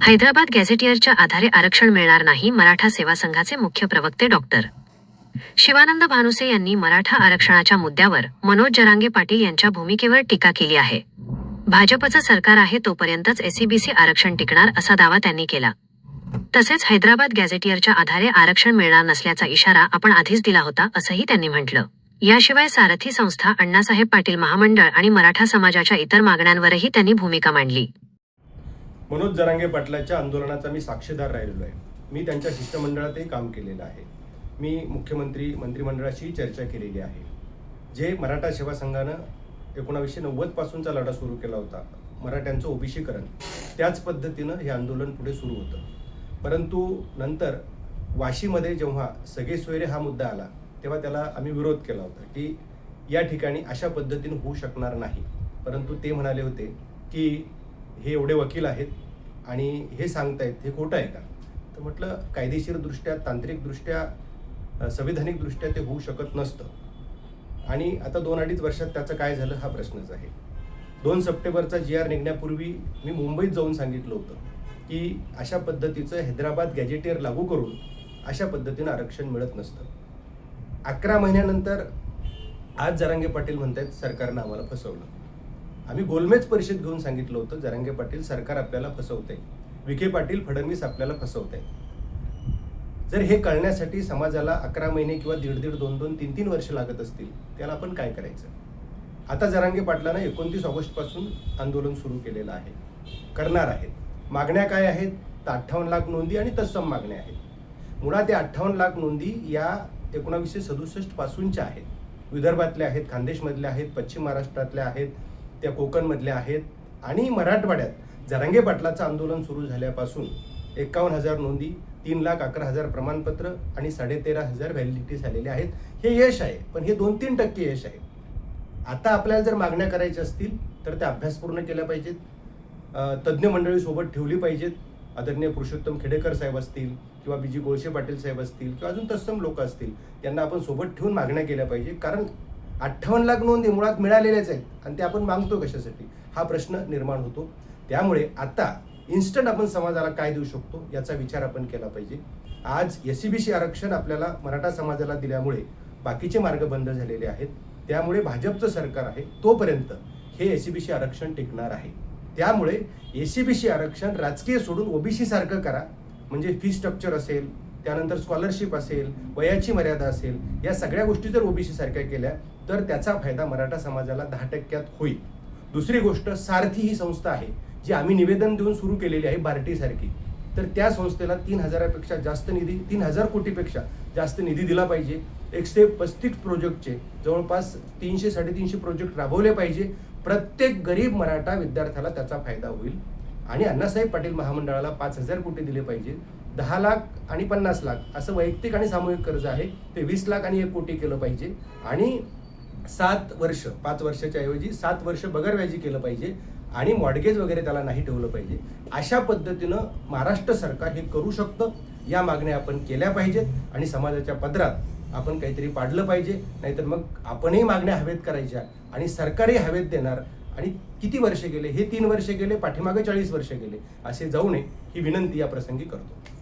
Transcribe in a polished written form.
हैदराबाद गॅझेटियरच्या आधारे आरक्षण मिळणार नाही, मराठा सेवा संघाचे मुख्य प्रवक्ते डॉक्टर शिवानंद भानुसे यांनी मराठा आरक्षणाच्या मुद्द्यावर मनोज जरांगे पाटील यांच्या भूमिकेवर टीका केली आहे. भाजपचं सरकार आहे तोपर्यंतच एसईबीसी आरक्षण टिकणार असा दावा त्यांनी केला. तसेच हैदराबाद गॅझेटियरच्या आधारे आरक्षण मिळणार नसल्याचा इशारा आपण आधीच दिला होता असंही त्यांनी म्हटलं. याशिवाय सारथी संस्था, अण्णासाहेब पाटील महामंडळ आणि मराठा समाजाच्या इतर मागण्यांवरही त्यांनी भूमिका मांडली. मनोज जरांगे पाटलाच्या आंदोलनाचा मी साक्षीदार राहिलेलो आहे. मी त्यांच्या शिष्टमंडळातही काम केलेलं आहे. मी मुख्यमंत्री मंत्रिमंडळाशी चर्चा केलेली आहे. जे मराठा सेवा संघानं 1990 पासूनचा लढा सुरू केला होता, मराठ्यांचं ओबीसीकरण, त्याच पद्धतीनं हे आंदोलन पुढे सुरू होतं. परंतु नंतर वाशीमध्ये जेव्हा सगळे सोयरे हा मुद्दा आला तेव्हा त्याला आम्ही विरोध केला होता की या ठिकाणी अशा पद्धतीनं होऊ शकणार नाही. परंतु ते म्हणाले होते की हे एवढे वकील आहेत आणि हे सांगतायत, हे खोटं आहे का? तर म्हटलं कायदेशीरदृष्ट्या, तांत्रिकदृष्ट्या, संविधानिकदृष्ट्या ते होऊ शकत नसतं. आणि आता 2-2.5 वर्षात त्याचं काय झालं हा प्रश्नच आहे. 2 सप्टेंबरचा GR निघण्यापूर्वी मी मुंबईत जाऊन सांगितलं होतं की अशा पद्धतीचं हैदराबाद गॅझेटियर लागू करून अशा पद्धतीनं आरक्षण मिळत नसतं. 11 महिन्यानंतर आज जरांगे पाटील म्हणतात सरकारनं आम्हाला फसवलं. आम्ही गोलमेज परिषद घेऊन सांगितलं होतं जरांगे पाटील सरकार आपल्याला फसवतंय, विखे पाटील फडणवीस आपल्याला फसवतंय. जर हे कळण्यासाठी समाजाला 11 महिने किंवा 1.5, 2, 3 वर्ष लागत असतील, त्याला आपण काय करायचं? आता जरांगे पाटलानं 29 ऑगस्टपासून आंदोलन सुरू केलेलं आहे, करणार आहेत. मागण्या काय आहेत? तर 58 लाख नोंदी आणि तत्सम मागण्या आहेत. मुळात या 58 लाख नोंदी या 1967 पासूनच्या आहेत. विदर्भातल्या आहेत, खानदेशमधल्या आहेत, पश्चिम महाराष्ट्रातल्या आहेत, त्या कोकणमधल्या आहेत आणि मराठवाड्यात जरांगे पाटलाचं आंदोलन सुरू झाल्यापासून 51,000 नोंदी, 3,11,000 प्रमाणपत्र आणि 13,500 व्हॅलिडिटी झालेले आहेत. हे यश आहे, पण हे 2-3% यश आहे. आता आपल्याला जर मागण्या करायच्या असतील तर त्या अभ्यास पूर्ण केल्या पाहिजेत, तज्ज्ञ मंडळी सोबत ठेवली पाहिजेत. आदरणीय पुरुषोत्तम खेडेकर साहेब असतील किंवा BG गोळसे पाटील साहेब असतील किंवा अजून तत्सम लोक असतील, त्यांना आपण सोबत ठेवून मागण्या केल्या पाहिजे. कारण 58 लाख नोंदी मुळात मिळालेल्याच आहेत आणि ते आपण मागतो कशासाठी हा प्रश्न निर्माण होतो. त्यामुळे आता इन्स्टंट आपण समाजाला काय देऊ शकतो याचा विचार आपण केला पाहिजे. आज एसईबीसी आरक्षण आपल्याला मराठा समाजाला दिल्यामुळे बाकीचे मार्ग बंद झालेले आहेत. त्यामुळे भाजपचं सरकार आहे तोपर्यंत हे एसईबीसी आरक्षण टिकणार आहे. त्यामुळे एसईबीसी आरक्षण राजकीय सोडून ओबीसी सारखं करा. म्हणजे फी स्ट्रक्चर असेल, त्यानंतर स्कॉलरशिप असेल, वयाची मर्यादा असेल, या सगळ्या गोष्टी जर ओबीसी सारख्या केल्या तर त्याचा फायदा मराठा समाजाला 10% होईल. दुसरी गोष्ट, सारथी ही संस्था आहे जी आम्ही निवेदन देऊन सुरू केलेली आहे, बार्टी सारखी. तर त्या संस्थेला 3,000पेक्षा जास्त निधी, 3,000 कोटीपेक्षा जास्त निधी दिला पाहिजे. 135 प्रोजेक्टचे जवळपास 300-350 प्रोजेक्ट राबवले पाहिजे. प्रत्येक गरीब मराठा विद्यार्थ्याला त्याचा फायदा होईल. आणि अण्णासाहेब पाटील महामंडळाला 5,000 कोटी दिले पाहिजे. 10 लाख आणि 50 लाख असं वैयक्तिक आणि सामूहिक कर्ज आहे, ते 20 लाख आणि 1 कोटी केलं पाहिजे. आणि 7 वर्ष, 5 वर्षाच्या ऐवजी 7 वर्ष बगर व्याजी केलं पाहिजे आणि मॉर्गेज वगैरे त्याला नाही ठेवलं पाहिजे. अशा पद्धतीनं महाराष्ट्र सरकार हे करू शकतं. या मागण्या आपण केल्या पाहिजेत आणि समाजाच्या पदरात आपण काहीतरी पाडलं पाहिजे. नाहीतर मग आपणही मागण्या हवेत करायच्या आणि सरकारही हवेत देणार. आणि किती वर्ष गेले? हे 3 वर्ष गेले, पाठीमागे 40 वर्ष गेले, असे जाऊ नये ही विनंती या प्रसंगी करतो.